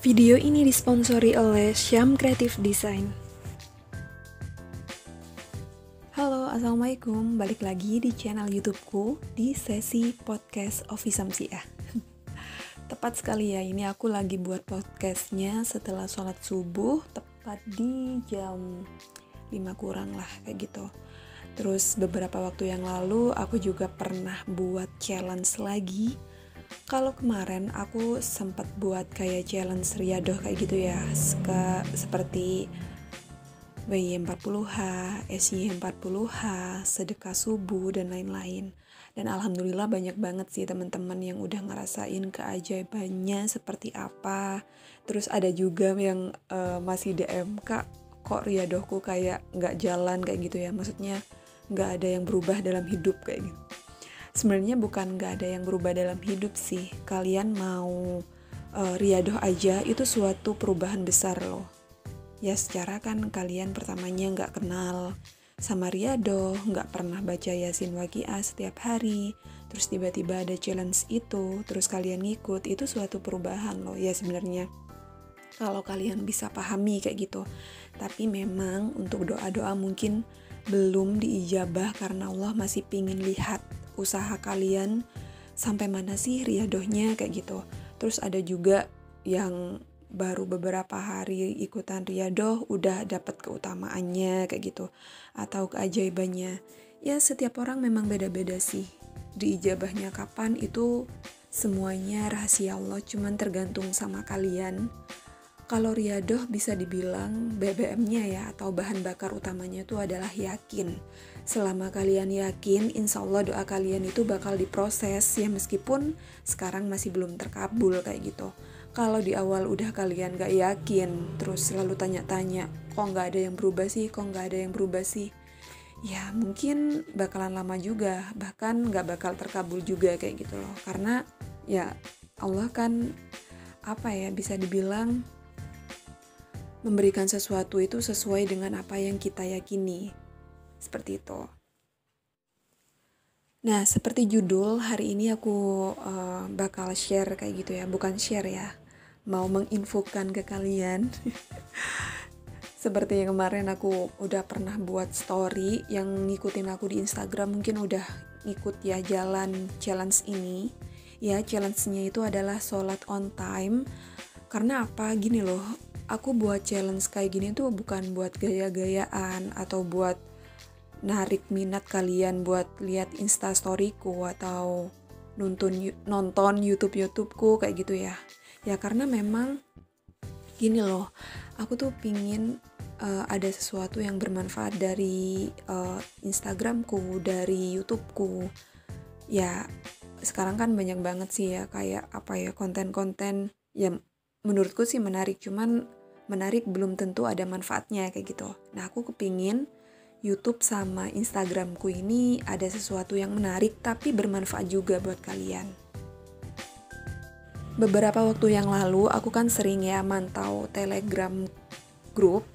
Video ini disponsori oleh Syam Creative Design. Halo, assalamualaikum. Balik lagi di channel YouTubeku di sesi podcast Offi Samsiah. Tepat sekali ya, ini aku lagi buat podcastnya setelah sholat subuh, tepat di jam 5 kurang lah, kayak gitu. Terus beberapa waktu yang lalu aku juga pernah buat challenge lagi. Kalau kemarin aku sempat buat kayak challenge riadoh kayak gitu ya, seperti WY40H, SY40H, sedekah subuh dan lain-lain. Dan alhamdulillah banyak banget sih teman-teman yang udah ngerasain keajaibannya seperti apa. Terus ada juga yang masih DM, "Kak, kok riadohku kayak nggak jalan kayak gitu ya?" Maksudnya nggak ada yang berubah dalam hidup kayak gitu. Sebenarnya bukan nggak ada yang berubah dalam hidup sih. Kalian mau riadoh aja itu suatu perubahan besar loh. Ya secara kan kalian pertamanya nggak kenal sama riadoh, nggak pernah baca Yasin Waqiah setiap hari. Terus tiba-tiba ada challenge itu, terus kalian ngikut, itu suatu perubahan loh ya sebenarnya. Kalau kalian bisa pahami kayak gitu. Tapi memang untuk doa-doa mungkin belum diijabah karena Allah masih pingin lihat usaha kalian sampai mana sih riadohnya kayak gitu. Terus ada juga yang baru beberapa hari ikutan riadoh udah dapat keutamaannya kayak gitu atau keajaibannya. Ya setiap orang memang beda-beda sih. Diijabahnya kapan itu semuanya rahasia Allah, cuman tergantung sama kalian. Kalau riadoh bisa dibilang BBM-nya ya atau bahan bakar utamanya itu adalah yakin. Selama kalian yakin, insya Allah doa kalian itu bakal diproses ya meskipun sekarang masih belum terkabul kayak gitu. Kalau di awal udah kalian gak yakin, terus selalu tanya-tanya, kok gak ada yang berubah sih, kok gak ada yang berubah sih? Ya mungkin bakalan lama juga, bahkan gak bakal terkabul juga kayak gitu loh. Karena ya Allah kan bisa dibilang memberikan sesuatu itu sesuai dengan apa yang kita yakini. Seperti itu. Nah, seperti judul, hari ini aku bakal share kayak gitu ya. Bukan share ya, mau menginfokan ke kalian. Seperti yang kemarin aku udah pernah buat story, yang ngikutin aku di Instagram mungkin udah ngikut ya jalan challenge ini. Ya, challenge-nya itu adalah sholat on time. Karena apa? Gini loh, aku buat challenge kayak gini tuh bukan buat gaya-gayaan atau buat narik minat kalian buat lihat instastoryku atau nonton YouTubeku kayak gitu ya. Ya karena memang gini loh, aku tuh pingin ada sesuatu yang bermanfaat dari Instagramku, dari YouTubeku. Ya sekarang kan banyak banget sih ya kayak konten-konten yang menurutku sih menarik, cuman menarik belum tentu ada manfaatnya kayak gitu. Nah aku kepingin YouTube sama Instagramku ini ada sesuatu yang menarik tapi bermanfaat juga buat kalian. Beberapa waktu yang lalu aku kan sering ya mantau Telegram grup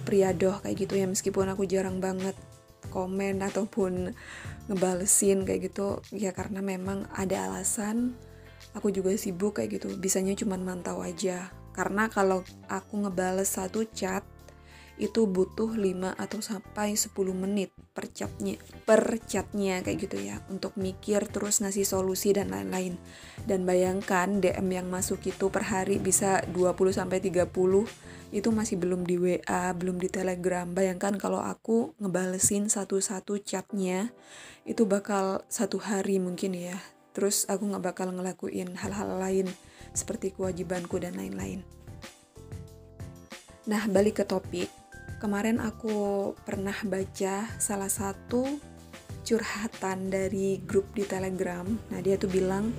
riadoh kayak gitu ya, meskipun aku jarang banget komen ataupun ngebalesin kayak gitu ya karena memang ada alasan. Aku juga sibuk kayak gitu, bisanya cuma mantau aja. Karena kalau aku ngebales satu chat, itu butuh 5 atau sampai 10 menit per chatnya kayak gitu ya. Untuk mikir terus ngasih solusi dan lain-lain. Dan bayangkan DM yang masuk itu per hari bisa 20-30, itu masih belum di WA, belum di Telegram. Bayangkan kalau aku ngebalesin satu-satu chatnya, itu bakal 1 hari mungkin ya. Terus aku gak bakal ngelakuin hal-hal lain seperti kewajibanku dan lain-lain. Nah, balik ke topik. Kemarin aku pernah baca salah satu curhatan dari grup di Telegram. Nah, dia tuh bilang,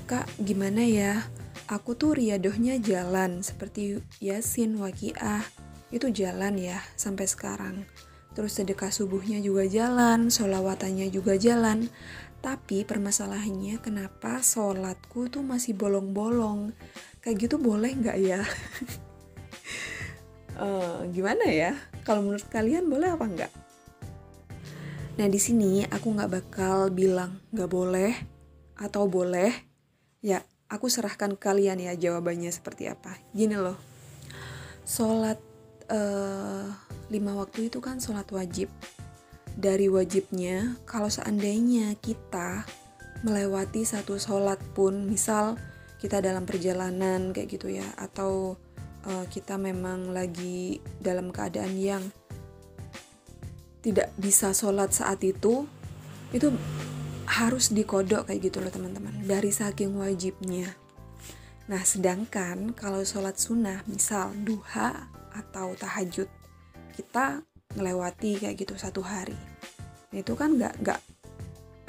"Kak, gimana ya? Aku tuh riadohnya jalan seperti Yasin Waqiah. Itu jalan ya sampai sekarang. Terus sedekah subuhnya juga jalan, sholawatannya juga jalan. Tapi permasalahannya kenapa sholatku tuh masih bolong-bolong? Kayak gitu boleh nggak ya?" Gimana ya? Kalau menurut kalian boleh apa nggak? Nah di sini aku nggak bakal bilang nggak boleh atau boleh. Ya aku serahkan ke kalian ya jawabannya seperti apa. Gini loh, sholat 5 waktu itu kan sholat wajib. Dari wajibnya, kalau seandainya kita melewati satu sholat pun, misal kita dalam perjalanan kayak gitu ya, atau kita memang lagi dalam keadaan yang tidak bisa sholat saat itu harus dikodok kayak gitu loh teman-teman, dari saking wajibnya. Nah sedangkan kalau sholat sunnah, misal duha atau tahajud, kita melewati kayak gitu satu hari, itu kan nggak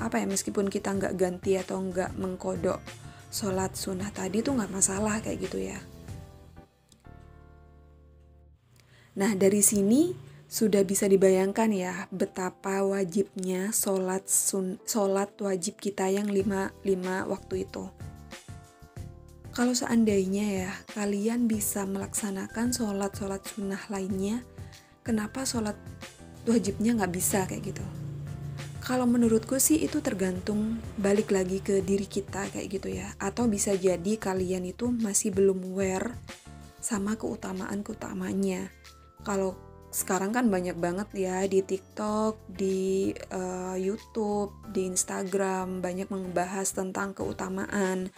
apa ya, meskipun kita nggak ganti atau nggak mengkodok sholat sunnah tadi tuh nggak masalah kayak gitu ya. Nah dari sini sudah bisa dibayangkan ya betapa wajibnya sholat wajib kita yang 5 waktu itu. Kalau seandainya ya kalian bisa melaksanakan sholat sunnah lainnya, kenapa sholat wajibnya nggak bisa kayak gitu? Kalau menurutku sih itu tergantung, balik lagi ke diri kita kayak gitu ya. Atau bisa jadi kalian itu masih belum aware sama keutamaannya. Kalau sekarang kan banyak banget ya di TikTok, di YouTube, di Instagram, banyak membahas tentang keutamaan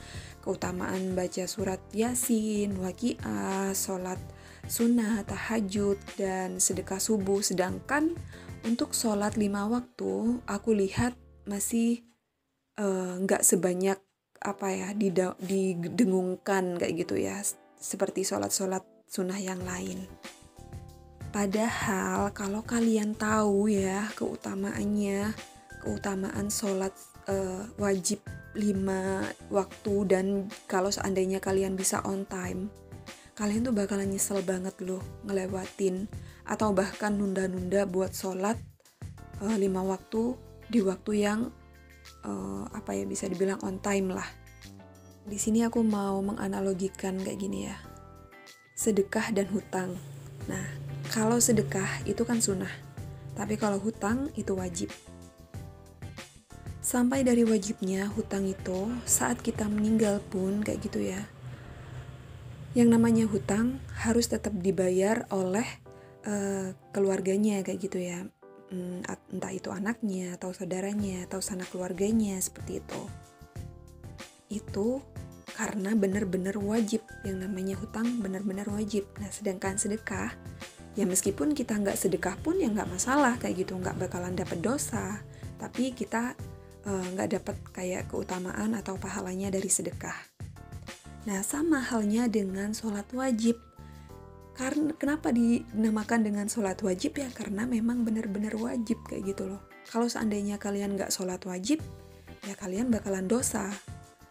baca surat Yasin, Waqiah, sholat sunnah, tahajud, dan sedekah subuh. Sedangkan untuk sholat 5 waktu, aku lihat masih nggak sebanyak apa ya didengungkan kayak gitu ya, seperti sholat sunnah yang lain. Padahal kalau kalian tahu ya keutamaan sholat wajib 5 waktu, dan kalau seandainya kalian bisa on time, kalian tuh bakalan nyesel banget loh ngelewatin atau bahkan nunda-nunda buat sholat 5 waktu di waktu yang bisa dibilang on time lah. Di sini aku mau menganalogikan kayak gini ya, sedekah dan hutang. Nah, kalau sedekah itu kan sunnah, tapi kalau hutang itu wajib. Sampai dari wajibnya hutang itu saat kita meninggal pun kayak gitu ya. Yang namanya hutang harus tetap dibayar oleh keluarganya kayak gitu ya. Entah itu anaknya atau saudaranya atau sanak keluarganya, seperti itu. Itu karena benar-benar wajib, yang namanya hutang benar-benar wajib. Nah sedangkan sedekah, ya meskipun kita nggak sedekah pun ya nggak masalah kayak gitu, nggak bakalan dapat dosa, tapi kita nggak dapat kayak keutamaan atau pahalanya dari sedekah. Nah sama halnya dengan sholat wajib. Karena kenapa dinamakan dengan sholat wajib ya, karena memang benar-benar wajib kayak gitu loh. Kalau seandainya kalian nggak sholat wajib, ya kalian bakalan dosa.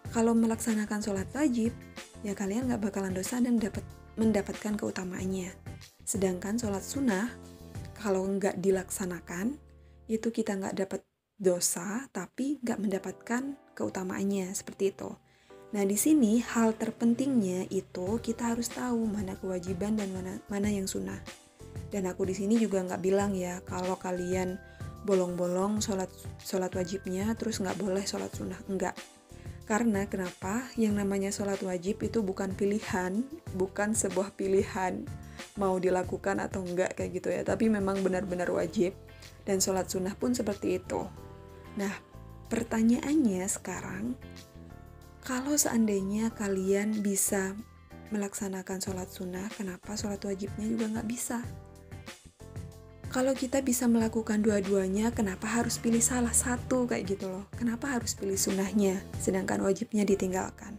Kalau melaksanakan sholat wajib, ya kalian nggak bakalan dosa dan mendapatkan keutamaannya. Sedangkan sholat sunnah, kalau nggak dilaksanakan, itu kita nggak dapat dosa, tapi nggak mendapatkan keutamaannya, seperti itu. Nah di sini hal terpentingnya itu kita harus tahu mana kewajiban dan mana yang sunnah. Dan aku di sini juga nggak bilang ya kalau kalian bolong-bolong sholat wajibnya terus nggak boleh sholat sunnah, enggak. Karena kenapa? Yang namanya sholat wajib itu bukan pilihan, bukan sebuah pilihan mau dilakukan atau enggak kayak gitu ya. Tapi memang benar-benar wajib, dan sholat sunnah pun seperti itu. Nah pertanyaannya sekarang, kalau seandainya kalian bisa melaksanakan sholat sunnah, kenapa sholat wajibnya juga nggak bisa? Kalau kita bisa melakukan dua-duanya, kenapa harus pilih salah satu kayak gitu loh? Kenapa harus pilih sunnahnya, sedangkan wajibnya ditinggalkan?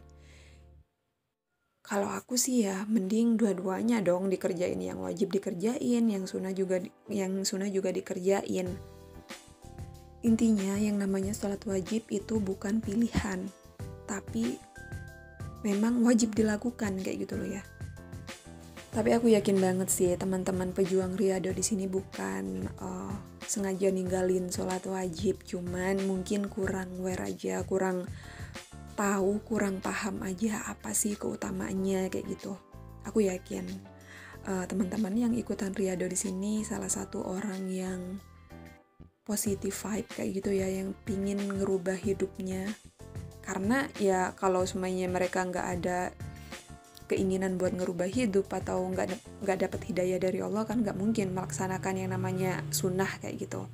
Kalau aku sih ya, mending dua-duanya dong dikerjain, yang wajib dikerjain, yang sunnah juga dikerjain. Intinya yang namanya sholat wajib itu bukan pilihan, tapi memang wajib dilakukan kayak gitu loh ya. Tapi aku yakin banget sih teman-teman pejuang riyadhah di sini bukan sengaja ninggalin sholat wajib, cuman mungkin kurang aware aja, kurang tahu, kurang paham aja apa sih keutamaannya kayak gitu. Aku yakin teman-teman yang ikutan riyadhah di sini salah satu orang yang positive vibe kayak gitu ya, yang pingin ngerubah hidupnya Karena ya kalau semuanya mereka nggak ada keinginan buat ngerubah hidup atau nggak dapat hidayah dari Allah, kan nggak mungkin melaksanakan yang namanya sunnah kayak gitu.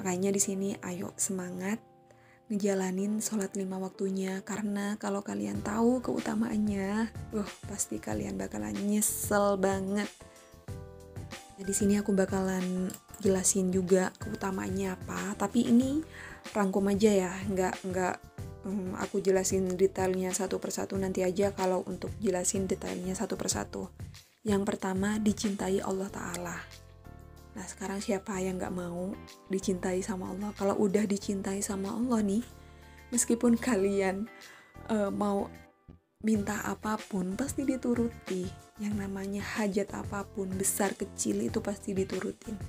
Makanya di sini ayo semangat ngejalanin sholat 5 waktunya, karena kalau kalian tahu keutamaannya, pasti kalian bakalan nyesel banget. Nah, di sini aku bakalan jelasin juga keutamaannya apa, tapi ini rangkum aja ya, nggak aku jelasin detailnya satu persatu, nanti aja kalau untuk jelasin detailnya satu persatu. Yang pertama, dicintai Allah Ta'ala. Nah sekarang siapa yang gak mau dicintai sama Allah? Kalau udah dicintai sama Allah nih, meskipun kalian mau minta apapun, pasti dituruti. Yang namanya hajat apapun, besar kecil itu pasti diturutin.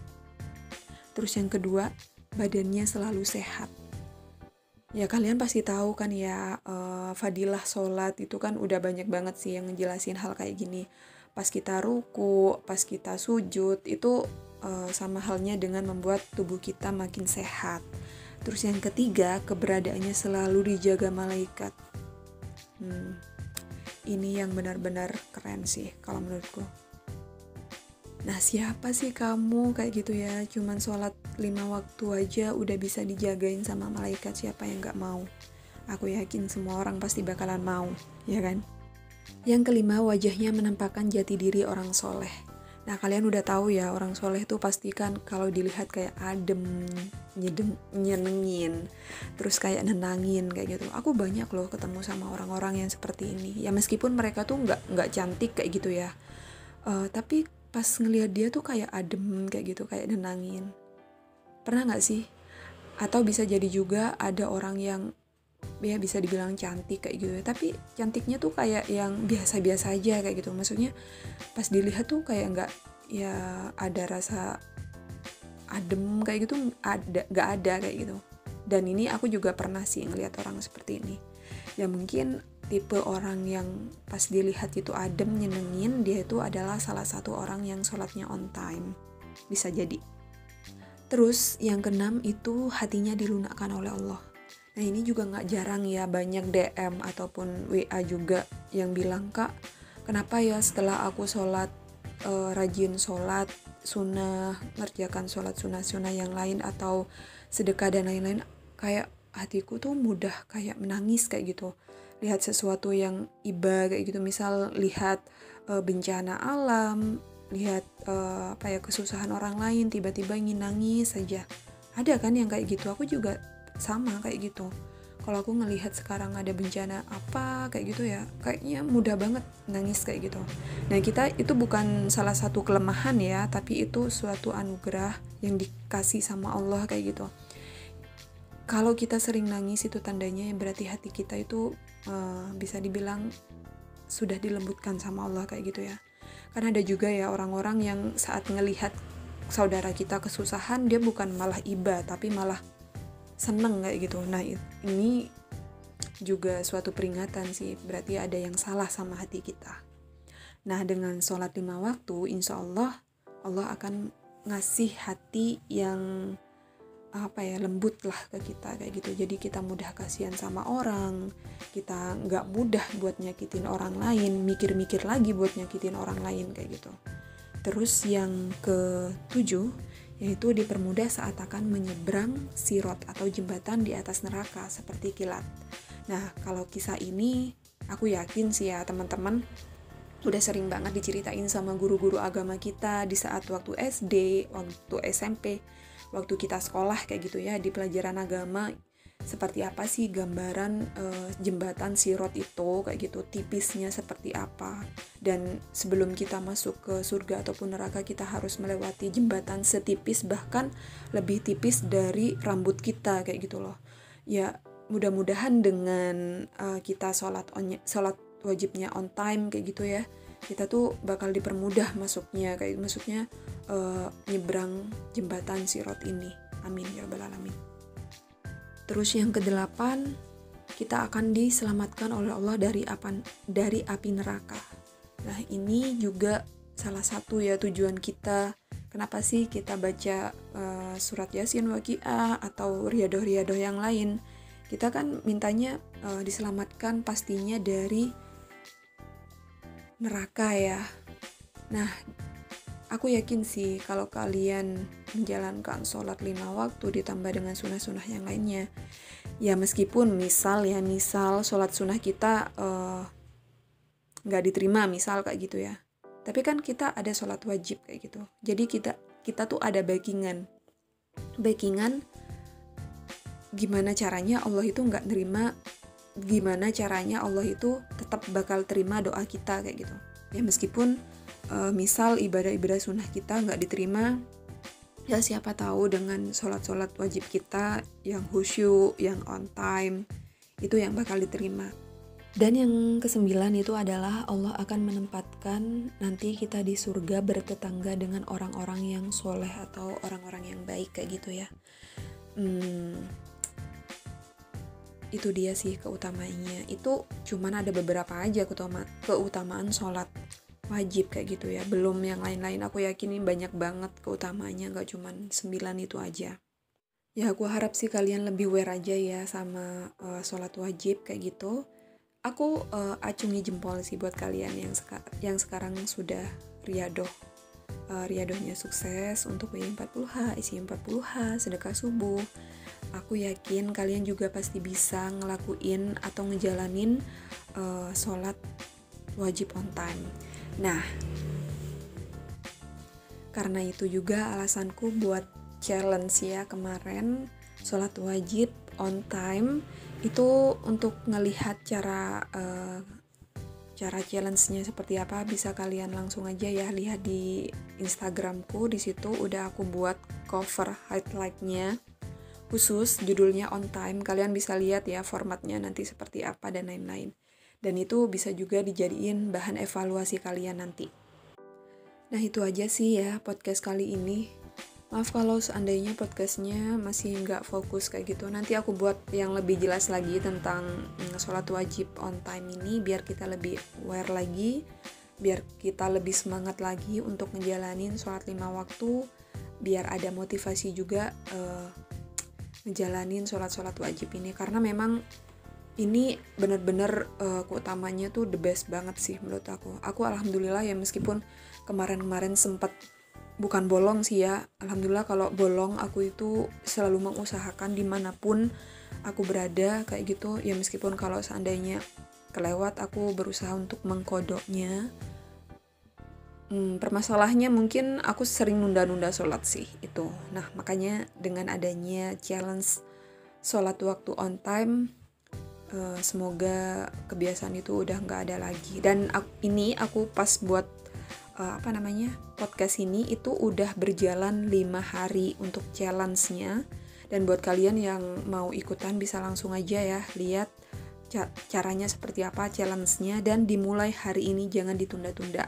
Terus yang kedua, badannya selalu sehat. Ya kalian pasti tahu kan ya, fadilah sholat itu kan udah banyak banget sih yang ngejelasin hal kayak gini. Pas kita ruku, pas kita sujud, itu sama halnya dengan membuat tubuh kita makin sehat. Terus yang ketiga, keberadaannya selalu dijaga malaikat. Ini yang benar-benar keren sih kalau menurutku. Nah siapa sih kamu kayak gitu ya, cuman sholat 5 waktu aja udah bisa dijagain sama malaikat, siapa yang gak mau? Aku yakin semua orang pasti bakalan mau, ya kan? Yang kelima, wajahnya menampakkan jati diri orang soleh. Nah kalian udah tahu ya, orang soleh tuh pastikan kalau dilihat kayak adem, nyenengin, terus kayak nenangin kayak gitu. Aku banyak loh ketemu sama orang-orang yang seperti ini. Ya meskipun mereka tuh nggak cantik kayak gitu ya, tapi pas ngelihat dia tuh kayak adem kayak gitu, kayak nenangin. Pernah nggak sih? Atau bisa jadi juga ada orang yang ya bisa dibilang cantik kayak gitu ya, tapi cantiknya tuh kayak yang biasa-biasa aja kayak gitu. Maksudnya pas dilihat tuh kayak nggak, ya ada rasa adem kayak gitu, nggak ada kayak gitu. Dan ini aku juga pernah sih ngelihat orang seperti ini. Ya mungkin tipe orang yang pas dilihat itu adem, nyenengin, dia itu adalah salah satu orang yang sholatnya on time, bisa jadi. Terus yang keenam itu hatinya dilunakkan oleh Allah. Nah ini juga gak jarang ya, banyak DM ataupun WA juga yang bilang, Kak, kenapa ya setelah aku sholat, rajin sholat sunnah, ngerjakan sholat sunnah-sunnah yang lain atau sedekah dan lain-lain, kayak hatiku tuh mudah kayak menangis kayak gitu. Lihat sesuatu yang iba kayak gitu, misal lihat bencana alam, lihat kesusahan orang lain, tiba-tiba ingin nangis saja. Ada kan yang kayak gitu, aku juga sama kayak gitu. Kalau aku ngelihat sekarang ada bencana apa kayak gitu ya, kayaknya mudah banget nangis kayak gitu. Nah kita itu bukan salah satu kelemahan ya, tapi itu suatu anugerah yang dikasih sama Allah kayak gitu. Kalau kita sering nangis itu tandanya berarti hati kita itu bisa dibilang sudah dilembutkan sama Allah kayak gitu ya. Karena ada juga ya orang-orang yang saat ngelihat saudara kita kesusahan, dia bukan malah iba tapi malah seneng kayak gitu. Nah ini juga suatu peringatan sih, berarti ada yang salah sama hati kita. Nah dengan sholat 5 waktu, insya Allah Allah akan ngasih hati yang lembut lah ke kita kayak gitu. Jadi kita mudah kasihan sama orang, kita nggak mudah buat nyakitin orang lain, mikir-mikir lagi buat nyakitin orang lain kayak gitu. Terus yang ke-7, yaitu dipermudah saat akan menyeberang sirot atau jembatan di atas neraka seperti kilat. Nah kalau kisah ini aku yakin sih ya teman-teman udah sering banget diceritain sama guru-guru agama kita di saat waktu SD, waktu SMP, waktu kita sekolah kayak gitu ya, di pelajaran agama. Seperti apa sih gambaran jembatan sirot itu kayak gitu, tipisnya seperti apa, dan sebelum kita masuk ke surga ataupun neraka kita harus melewati jembatan setipis bahkan lebih tipis dari rambut kita kayak gitu loh. Ya mudah-mudahan dengan kita sholat wajibnya on time kayak gitu ya, kita tuh bakal dipermudah masuknya, kayak maksudnya nyebrang jembatan sirot ini. Amin ya rabbal alamin. Terus yang ke-8, kita akan diselamatkan oleh Allah dari api neraka. Nah ini juga salah satu ya tujuan kita. Kenapa sih kita baca surat Yasin, Waqiah atau riyadoh-riyadoh yang lain? Kita kan mintanya diselamatkan pastinya dari neraka ya. Nah, aku yakin sih kalau kalian menjalankan sholat 5 waktu ditambah dengan sunnah-sunnah yang lainnya, ya meskipun misal sholat sunnah kita nggak diterima misal kayak gitu ya, tapi kan kita ada sholat wajib kayak gitu. Jadi kita tuh ada backingan gimana caranya Allah itu nggak nerima, gimana caranya Allah itu tetap bakal terima doa kita kayak gitu ya. Meskipun misal ibadah-ibadah sunnah kita nggak diterima, ya siapa tahu dengan sholat-sholat wajib kita yang khusyuk, yang on time, itu yang bakal diterima. Dan yang ke-9 itu adalah Allah akan menempatkan nanti kita di surga bertetangga dengan orang-orang yang soleh atau orang-orang yang baik kayak gitu ya. Itu dia sih keutamaannya. Itu cuman ada beberapa aja keutamaan sholat wajib kayak gitu ya. Belum yang lain-lain, aku yakin ini banyak banget keutamaannya, gak cuman 9 itu aja. Ya aku harap sih kalian lebih aware aja ya sama sholat wajib kayak gitu. Aku acungi jempol sih buat kalian yang sekarang sudah riadoh. Riadohnya sukses untuk WI40H, isi 40H, sedekah subuh. Aku yakin kalian juga pasti bisa ngelakuin atau ngejalanin sholat wajib on time. Nah, karena itu juga alasanku buat challenge ya kemarin sholat wajib on time itu untuk ngelihat cara challenge-nya seperti apa. Bisa kalian langsung aja ya lihat di Instagramku, di situ udah aku buat cover highlight-nya khusus judulnya on time. Kalian bisa lihat ya formatnya nanti seperti apa dan lain-lain. Dan itu bisa juga dijadiin bahan evaluasi kalian nanti. Nah itu aja sih ya podcast kali ini. Maaf kalau seandainya podcastnya masih nggak fokus kayak gitu. Nanti aku buat yang lebih jelas lagi tentang sholat wajib on time ini, biar kita lebih aware lagi, biar kita lebih semangat lagi untuk ngejalanin sholat 5 waktu, biar ada motivasi juga ngejalanin sholat-sholat wajib ini. Karena memang ini benar-benar keutamanya tuh the best banget sih menurut aku. Aku alhamdulillah ya, meskipun kemarin-kemarin sempat bukan bolong sih ya. Alhamdulillah kalau bolong aku itu selalu mengusahakan dimanapun aku berada kayak gitu. Ya meskipun kalau seandainya kelewat aku berusaha untuk mengkodoknya. Permasalahannya mungkin aku sering nunda-nunda sholat sih itu. Nah makanya dengan adanya challenge sholat waktu on time, semoga kebiasaan itu udah nggak ada lagi. Dan aku pas buat podcast ini itu udah berjalan 5 hari untuk challenge-nya. Dan buat kalian yang mau ikutan bisa langsung aja ya lihat caranya seperti apa challenge-nya, dan dimulai hari ini, jangan ditunda-tunda.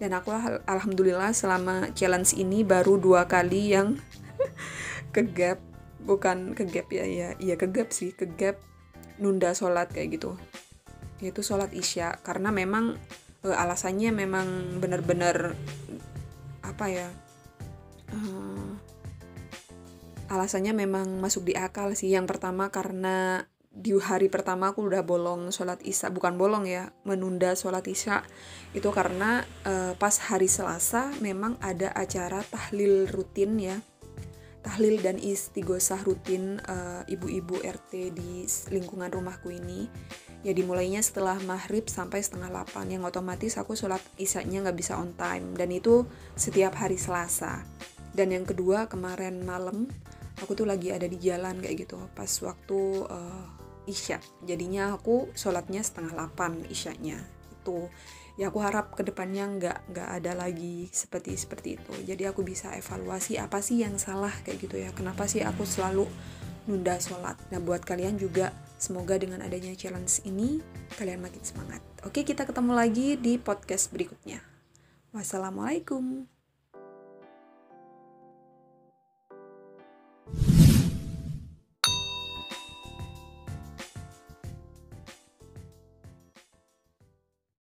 Dan aku alhamdulillah selama challenge ini baru 2 kali yang kegap nunda sholat kayak gitu, yaitu sholat isya. Karena memang alasannya memang benar-benar alasannya memang masuk di akal sih. Yang pertama karena di hari pertama aku udah bolong sholat isya, bukan bolong ya, menunda sholat isya itu karena pas hari Selasa memang ada acara tahlil rutin ya, tahlil dan istighosah rutin ibu-ibu RT di lingkungan rumahku ini. Ya dimulainya setelah maghrib sampai 7:30, yang otomatis aku sholat isyanya nggak bisa on time, dan itu setiap hari Selasa. Dan yang kedua kemarin malam aku tuh lagi ada di jalan kayak gitu pas waktu isya, jadinya aku sholatnya 7:30 isyanya itu. Ya aku harap kedepannya nggak ada lagi seperti itu. Jadi aku bisa evaluasi apa sih yang salah kayak gitu ya. Kenapa sih aku selalu nunda sholat. Nah buat kalian juga semoga dengan adanya challenge ini kalian makin semangat. Oke, kita ketemu lagi di podcast berikutnya. Wassalamualaikum.